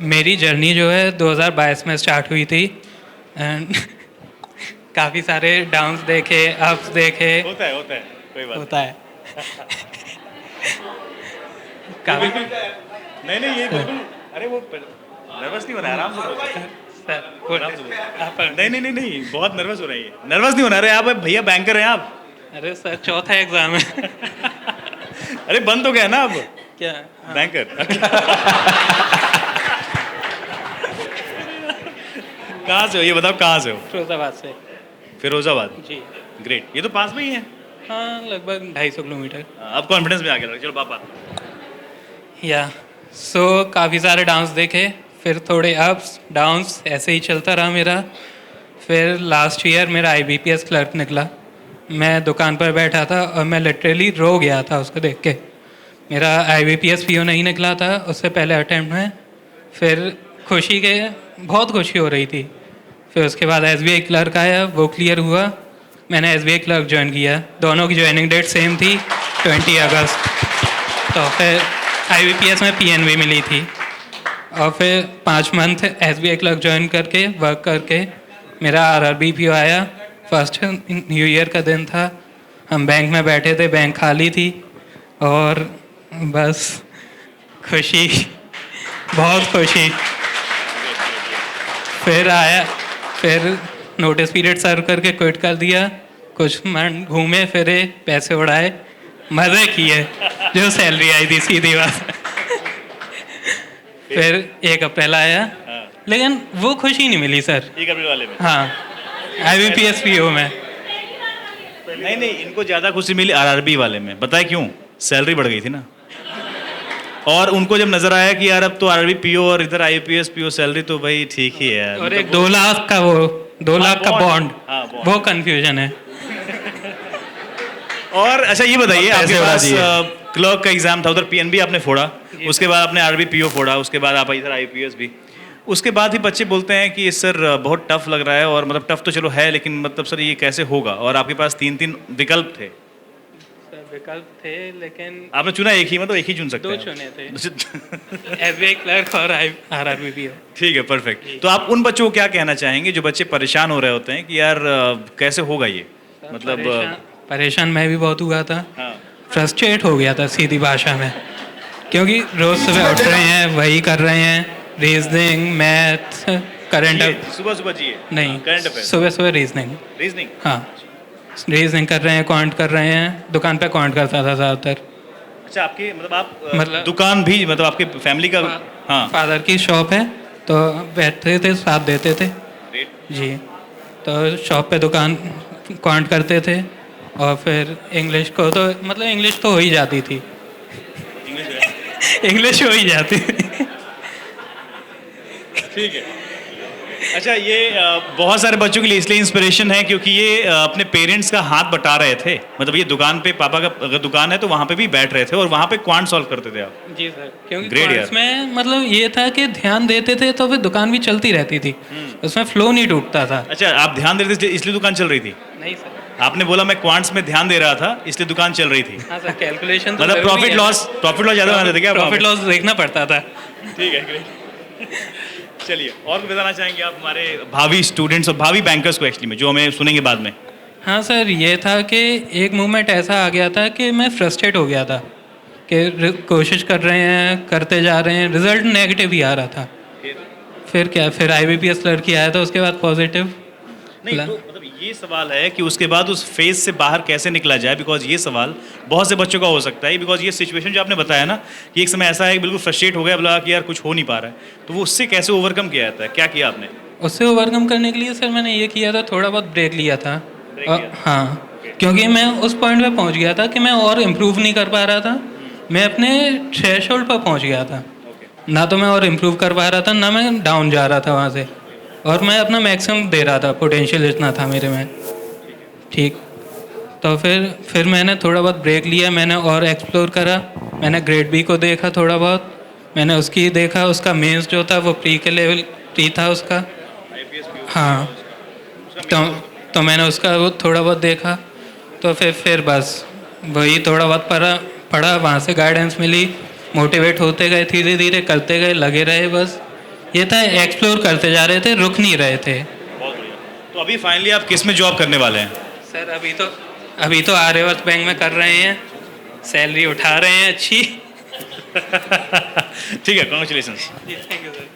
मेरी जर्नी जो है 2022 में स्टार्ट हुई थी एंड काफ़ी सारे डाउन्स देखे, अप्स देखे। होता है कोई बात होता है नहीं। काफ़ी नहीं ये बिल्कुल। अरे वो नर्वस नहीं होना, आराम से बोलो। सर आराम से बोलो। आप नहीं बहुत नर्वस हो रही है। नर्वस नहीं होना। अरे आप भैया बैंकर हैं आप। अरे सर चौथा एग्ज़ाम है। अरे बंद तो गया ना अब क्या? बैंकर। कहाँ से हो ये बताओ, कहाँ से हो? फिरोजाबाद से। फिरोजाबाद। जी ग्रेट, ये तो पास में ही है। हाँ, लगभग 250 किलोमीटर। अब कॉन्फिडेंस में आ गया। चलो पापा। या सो काफ़ी सारे डांस देखे, फिर थोड़े अप्स डाउन्स ऐसे ही चलता रहा मेरा। फिर लास्ट ईयर मेरा IBPS क्लर्क निकला। मैं दुकान पर बैठा था और मैं लिटरली रो गया था उसको देख के। मेरा IBPS PO नहीं निकला था उससे पहले अटेम्प्ट में। फिर खुशी के बहुत खुशी हो रही थी। फिर उसके बाद SBI क्लर्क आया, वो क्लियर हुआ। मैंने SBI क्लर्क ज्वाइन किया। दोनों की ज्वाइनिंग डेट सेम थी, 20 अगस्त। तो फिर IBPS में PNB मिली थी और फिर 5 मंथ SBI क्लर्क ज्वाइन करके वर्क करके मेरा RRB PO आया। फर्स्ट न्यू ईयर का दिन था, हम बैंक में बैठे थे, बैंक खाली थी और बस खुशी, बहुत खुशी। फिर आया, फिर नोटिस पीरियड सर्व करके क्विट कर दिया। कुछ मंथ घूमे फिरे, पैसे उड़ाए, मज़े किए, जो सैलरी आई थी सीधी बात। फिर 1 अप्रैल आया, लेकिन वो खुशी नहीं मिली सर। 1 अप्रैल वाले में? हाँ, IBPS PO में। नहीं इनको ज्यादा खुशी मिली RRB वाले में। बताए क्यों? सैलरी बढ़ गई थी ना। और उनको जब नजर आया कि यार अब तो RRB PO और इधर IBPS PO सैलरी तो भाई ठीक ही है। और एक 2 लाख का, वो 2 लाख का बॉन्ड, बॉन्ड। वो कंफ्यूजन है। और अच्छा ये बताइए, और आपके पैसे पास उड़ा दिए। क्लर्क का एग्जाम था, उधर PNB आपने फोड़ा, उसके बाद आपने RRB PO फोड़ा, उसके बाद आप इधर IBPS भी। उसके बाद ही बच्चे बोलते हैं कि सर बहुत टफ लग रहा है। और मतलब टफ तो चलो है, लेकिन मतलब सर ये कैसे होगा? और आपके पास 3 विकल्प थे। सर विकल्प थे लेकिन आपने चुना एक ही, मतलब एक ही चुन सकते 2 हैं चुने थे, आप। SBI क्लर्क और RRB PO। ठीक है, परफेक्ट। तो आप उन बच्चों को क्या कहना चाहेंगे जो बच्चे परेशान हो रहे होते हैं कि यार कैसे होगा ये? मतलब परेशान मैं भी बहुत हुआ था, हाँ। फ्रस्ट्रेट हो गया था सीधी भाषा में। क्योंकि रोज सुबह उठ रहे हैं, वही कर रहे हैं, रीजनिंग, मैथ, करंट सुबह सुबह जी नहीं, करंट अफेयर, सुबह सुबह रीजनिंग। रीजनिंग। हाँ, रीजनिंग कर रहे हैं, क्वांट कर रहे हैं। दुकान पे क्वांट करता था ज़्यादातर। अच्छा, आपके मतलब आप मतलब दुकान भी, मतलब आपके फैमिली का? हाँ। फादर की शॉप है तो बैठते थे, साथ देते थे ग्रेट। जी। तो शॉप पे दुकान क्वांट करते थे। और फिर इंग्लिश को तो मतलब इंग्लिश तो हो ही जाती थी। इंग्लिश हो ही जाती थी। ठीक है। अच्छा, ये बहुत सारे बच्चों के लिए इसलिए इंस्पिरेशन है क्योंकि ये अपने पेरेंट्स का हाथ बटा रहे थे। मतलब ये दुकान पे, पापा का अगर दुकान है तो वहाँ पे भी बैठ रहे थे और वहाँ पे क्वांट सॉल्व करते थे आप। जी सर, क्योंकि Great क्वांट्स यार। में मतलब ये था कि ध्यान देते थे तो फिर दुकान भी चलती रहती थी, उसमें फ्लो नहीं टूटता था। अच्छा, आप ध्यान दे रहे थे इसलिए दुकान चल रही थी? नहीं सर। आपने बोला मैं क्वांट्स में ध्यान दे रहा था इसलिए दुकान चल रही थी। हाँ सर, कैलकुलेशन तो मतलब जरूरी प्रॉफिट है। लॉस ज़्यादा बना देते क्या? प्रॉफिट लॉस देखना पड़ता था। ठीक है, ग्रेट। चलिए, और भी बताना चाहेंगे आप हमारे भावी स्टूडेंट्स और भावी बैंकर्स को एक्चुअली में, जो हमें सुनेंगे बाद में? हाँ सर, ये था कि एक मोमेंट ऐसा आ गया था कि मैं फ्रस्ट्रेट हो गया था कि कोशिश कर रहे हैं, करते जा रहे हैं, रिजल्ट नेगेटिव ही आ रहा था। फिर क्या, फिर IBPS क्लर्क आया था उसके बाद पॉजिटिव। नहीं तो मतलब ये सवाल है कि उसके बाद उस फेज से बाहर कैसे निकला जाए, बिकॉज ये सवाल बहुत से बच्चों का हो सकता है। बिकॉज ये सिचुएशन जो आपने बताया ना कि एक समय ऐसा है कि बिल्कुल फ्रस्ट्रेट हो गया, बोला कि यार कुछ हो नहीं पा रहा है, तो वो उससे कैसे ओवरकम किया जाता है? क्या किया आपने? उससे ओवरकम करने के लिए सर मैंने ये किया था, थोड़ा बहुत ब्रेक लिया था। ब्रेक और लिया था। हाँ, क्योंकि मैं उस पॉइंट पे पहुंच गया था कि मैं और इम्प्रूव नहीं कर पा रहा था। मैं अपने थ्रेशोल्ड पर पहुंच गया था। ना तो मैं और इम्प्रूव कर पा रहा था, ना मैं डाउन जा रहा था वहाँ से। और मैं अपना मैक्सिमम दे रहा था, पोटेंशियल इतना था मेरे में। ठीक। तो फिर मैंने थोड़ा बहुत ब्रेक लिया, मैंने और एक्सप्लोर करा। मैंने ग्रेड B को देखा थोड़ा बहुत, मैंने उसकी देखा, उसका मेंस जो था वो प्री के लेवल प्री था उसका। हाँ, तो मैंने उसका वो थोड़ा बहुत देखा। तो फिर बस वही थोड़ा बहुत पढ़ा, वहाँ से गाइडेंस मिली, मोटिवेट होते गए, धीरे धीरे करते गए, लगे रहे बस। ये था एक्सप्लोर करते जा रहे थे, रुक नहीं रहे थे। बहुत बढ़िया। तो अभी फाइनली आप किस में जॉब करने वाले हैं? सर अभी तो आर्यवर्त बैंक में कर रहे हैं, सैलरी उठा रहे हैं अच्छी। ठीक है, कॉन्ग्रेचुलेशन। जी थैंक यू सर।